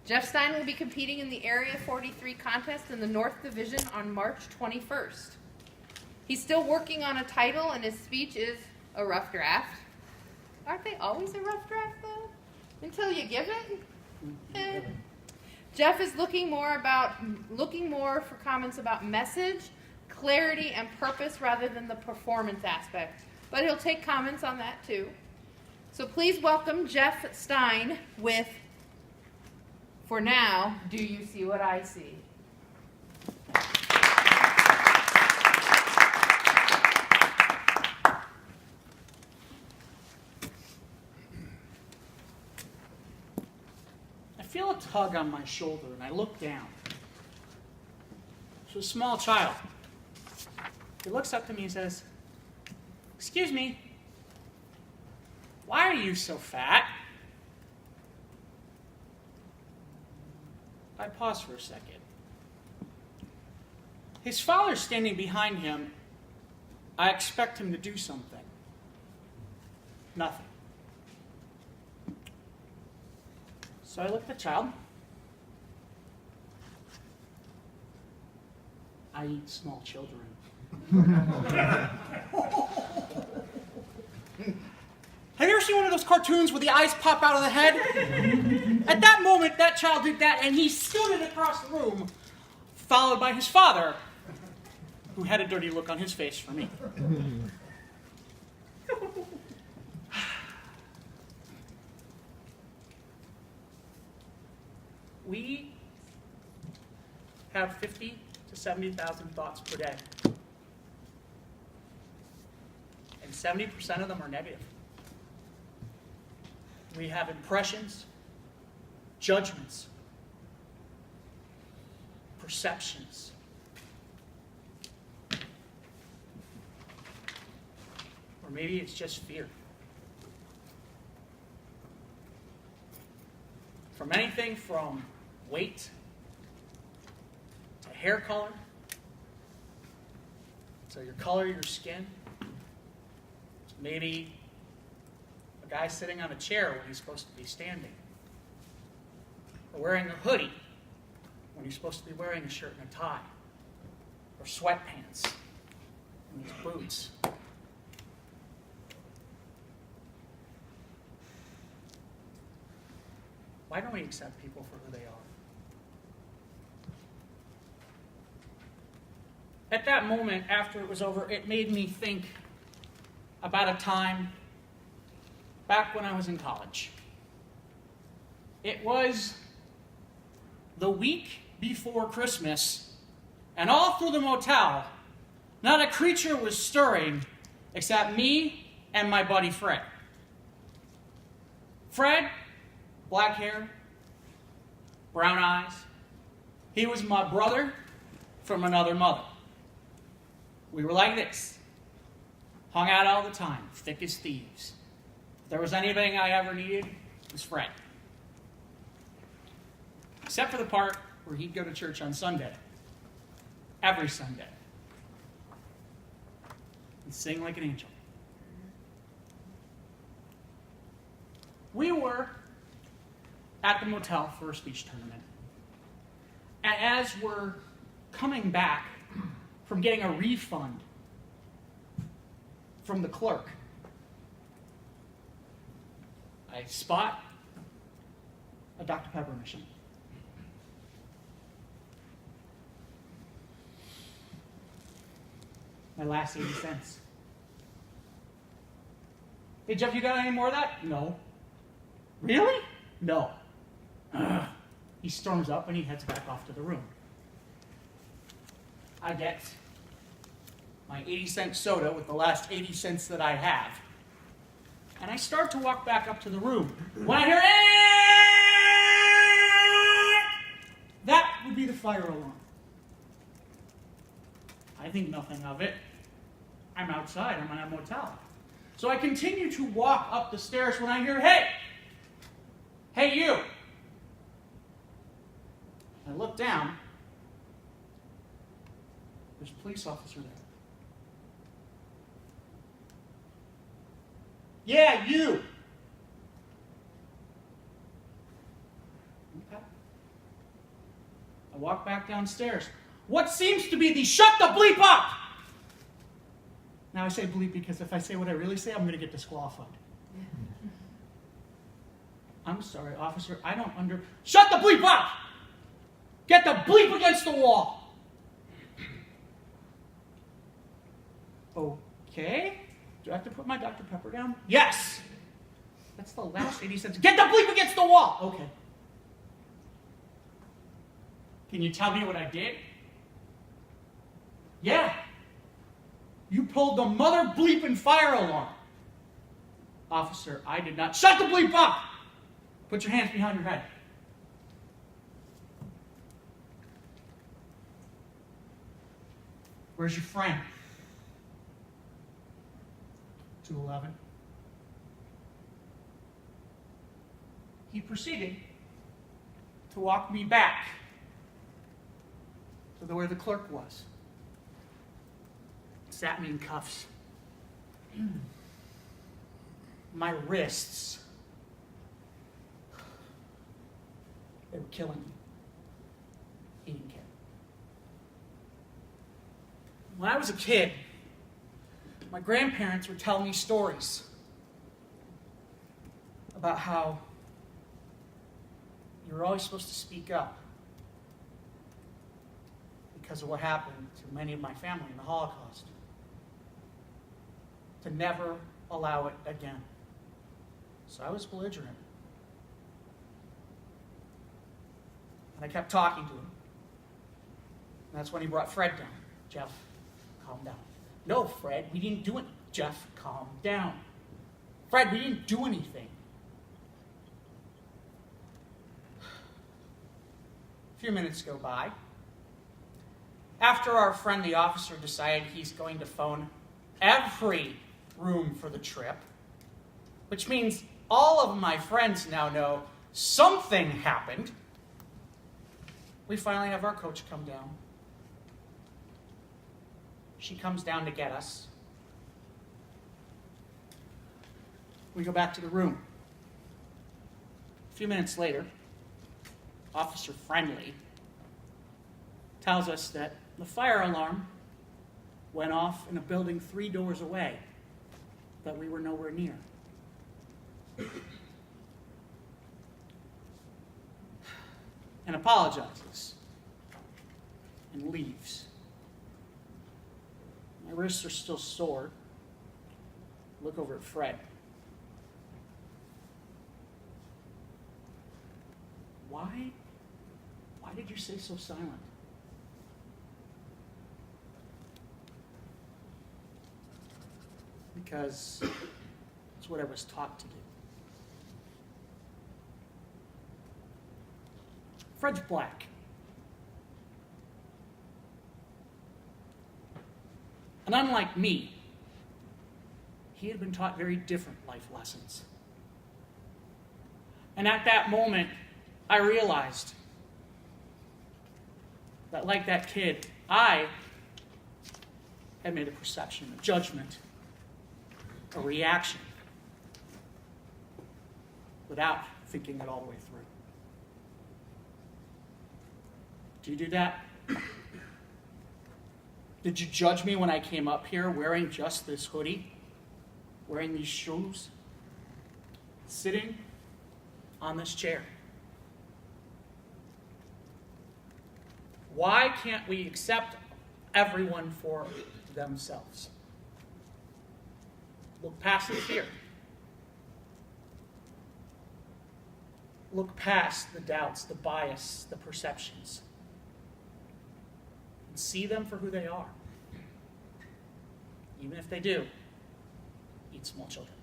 Jeff Stein will be competing in the Area 43 contest in the North Division on March 21st. He's still working on a title, and his speech is a rough draft. Aren't they always a rough draft, though? Until you give it? Jeff is looking more for comments about message, clarity, and purpose rather than the performance aspect. But he'll take comments on that, too. So please welcome Jeff Stein with, for now, Do You See What I See? I feel a tug on my shoulder, and I look down. It's a small child. He looks up to me and says, "Excuse me, why are you so fat?" I pause for a second. His father's standing behind him. I expect him to do something. Nothing. So I look at the child. I eat small children. Have you ever seen one of those cartoons where the eyes pop out of the head? At that moment, that child did that, and he scooted across the room, followed by his father, who had a dirty look on his face for me. We have 50 to 70,000 thoughts per day. And 70% of them are negative. We have impressions, judgments, perceptions. Or maybe it's just fear. From anything from weight to hair color, to your color of your skin, to maybe a guy sitting on a chair when he's supposed to be standing, or wearing a hoodie when he's supposed to be wearing a shirt and a tie, or sweatpants and his boots. Why don't we accept people for who they are? At that moment, after it was over, it made me think about a time back when I was in college. It was the week before Christmas, and all through the motel, not a creature was stirring except me and my buddy Fred. Fred, black hair, brown eyes. He was my brother from another mother. We were like this. Hung out all the time, thick as thieves. If there was anything I ever needed, it was Fred. Except for the part where he'd go to church on Sunday. Every Sunday. And sing like an angel. We were at the motel for a speech tournament. And as we're coming back from getting a refund from the clerk, I spot a Dr. Pepper machine. My last 80 cents. Hey, Jeff, you got any more of that? No. Really? No. Ugh. He storms up and he heads back off to the room. I get my 80-cent soda with the last 80 cents that I have. And I start to walk back up to the room. When I hear, that would be the fire alarm. I think nothing of it. I'm outside. I'm in a motel. So I continue to walk up the stairs when I hear, hey! Hey, you! I look down. There's a police officer there. Yeah, you! Okay. I walk back downstairs. What seems to be the shut the bleep up? Now I say bleep because if I say what I really say, I'm going to get disqualified. I'm sorry, officer, I don't Shut the bleep up! Get the bleep against the wall! Okay. Do I have to put my Dr. Pepper down? Yes! That's the last 80 cents. Get the bleep against the wall! Okay. Can you tell me what I did? Yeah. You pulled the mother bleeping fire alarm. Officer, I did not. Shut the bleep up! Put your hands behind your head. Where's your friend? 211. He proceeded to walk me back to where the clerk was. Sat me in cuffs. My wrists, they were killing me. He didn't care. When I was a kid, my grandparents would tell me stories about how you were always supposed to speak up because of what happened to many of my family in the Holocaust. To never allow it again. So I was belligerent. And I kept talking to him. And that's when he brought Fred down. Jeff, calm down. No, Fred, we didn't do it. Jeff, calm down. Fred, we didn't do anything. A few minutes go by. After our friend, the officer, decided he's going to phone every room for the trip, which means all of my friends now know something happened, we finally have our coach come down. She comes down to get us. We go back to the room. A few minutes later, Officer Friendly tells us that the fire alarm went off in a building 3 doors away that we were nowhere near. And apologizes and leaves. My wrists are still sore. Look over at Fred. Why did you stay so silent? Because it's what I was taught to do. Fred's black. And unlike me, he had been taught very different life lessons. And at that moment, I realized that, like that kid, I had made a perception, a judgment, a reaction, without thinking it all the way through. Do you do that? Did you judge me when I came up here wearing just this hoodie, wearing these shoes, sitting on this chair? Why can't we accept everyone for themselves? Look past the fear. Look past the doubts, the bias, the perceptions. And see them for who they are. Even if they do eat small children.